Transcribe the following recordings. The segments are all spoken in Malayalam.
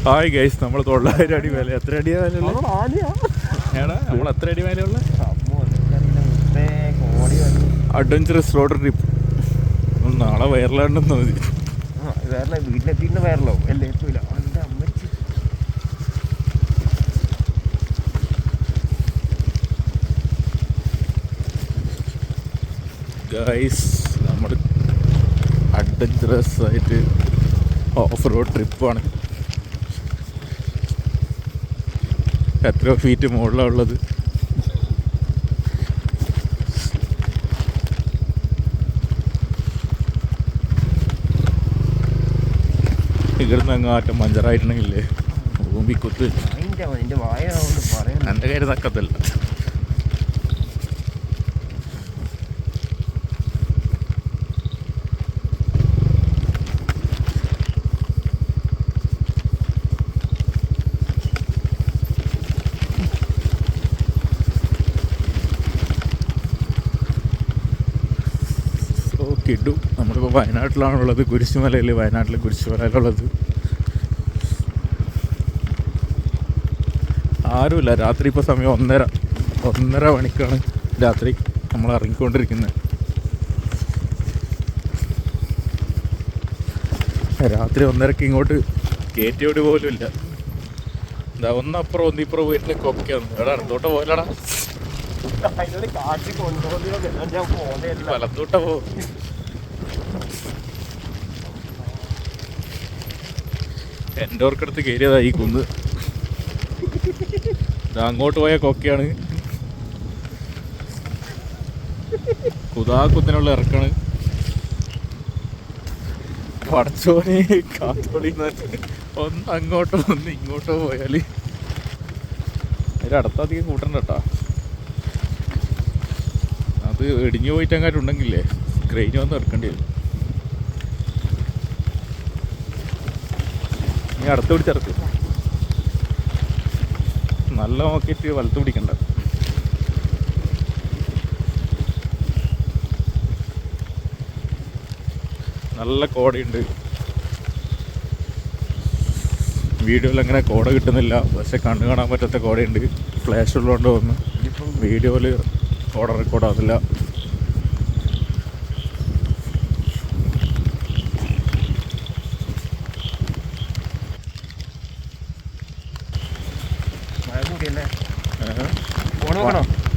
ഹായ് ഗൈസ്, നമ്മൾ 900 അടി മേലെ. എത്ര അടിയാ മേലെയുള്ള ഏടാ നമ്മൾ എത്ര അടി മേലെയുള്ള അഡ്വഞ്ചറസ് റോഡ് ട്രിപ്പ്? നാളെ വയറിലാണ്ടെന്ന് മതി. വീട്ടിലെത്തിയിട്ട് വയറിലാവും. എല്ലാം എത്തൂല. എൻ്റെ അമ്മച്ചി ഗൈസ്, നമ്മൾ അഡ്വഞ്ചറസ് ആയിട്ട് ഓഫ് റോഡ് ട്രിപ്പാണ്. എത്രയോ ഫീറ്റ് മുകളിലാണ് ഉള്ളത്. ഇവിടുന്ന് അങ്ങാറ്റം മഞ്ചറായിട്ടുണ്ടെങ്കിലേ ഭൂമി കുത്ത്. എൻ്റെ കയ്യിൽ തക്കത്തില്ല. കിട്ടു. നമ്മളിപ്പോൾ വയനാട്ടിലാണുള്ളത്, കുരിശുമലയിൽ. വയനാട്ടിൽ കുരിശുമലയിലുള്ളത് ആരുമില്ല. രാത്രി ഇപ്പോൾ സമയം 1:30 മണിക്കാണ് രാത്രി നമ്മൾ ഇറങ്ങിക്കൊണ്ടിരിക്കുന്നത്. രാത്രി 1:30 ഇങ്ങോട്ട് കയറ്റിയോട് പോലും ഇല്ല. എന്താ ഒന്നപ്പുറം ഒന്നിപ്പുറം പോയിട്ട് കൊക്കയാണ്. എടാ അടുത്തോട്ട് പോലടാ, വലത്തോട്ട പോ. എൻ്റെ ഓർക്കടുത്ത് കയറിയതായി കുന്ന്. അങ്ങോട്ട് പോയ കൊക്കയാണ്. കുതിനുള്ള ഇറക്കാണ്. പടച്ചോനെ കാത്തോളി. ഒന്ന് അങ്ങോട്ടോ ഒന്ന് ഇങ്ങോട്ടോ പോയാൽ അതിലടുത്തധികം കൂട്ടണ്ട കേട്ടാ. അത് ഇടിഞ്ഞു പോയിട്ട് അങ്ങാട്ടുണ്ടെങ്കിലേ ക്രെയിന് വന്ന് ഇറക്കേണ്ടി വരും. നീ അടുത്ത് പിടിച്ചിറക്ക്. നല്ല നോക്കിയിട്ട് വലത്ത് പിടിക്കണ്ട. നല്ല കോടയുണ്ട്. വീഡിയോയിൽ അങ്ങനെ കോട കിട്ടുന്നില്ല, പക്ഷെ കണ്ണു കാണാൻ പറ്റാത്ത കോടയുണ്ട്. ഫ്ലാഷ് ഉള്ളതുകൊണ്ട് തോന്നുന്നു വീഡിയോയിൽ കോട റെക്കോർഡാകുന്നില്ല.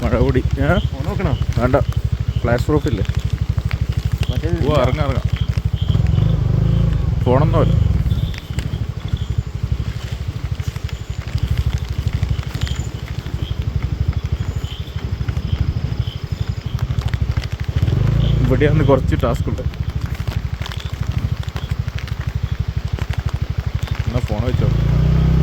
മഴ കൂടി വേണ്ട. ഫ്ലാഷ് പ്രൂഫ് ഇല്ലേ? ഇറങ്ങാം. പോണമെന്നല്ല. ഇവിടെയാണ് കുറച്ച് ടാസ്ക് ഉണ്ട്. എന്നാ ഫോൺ വെച്ചോ.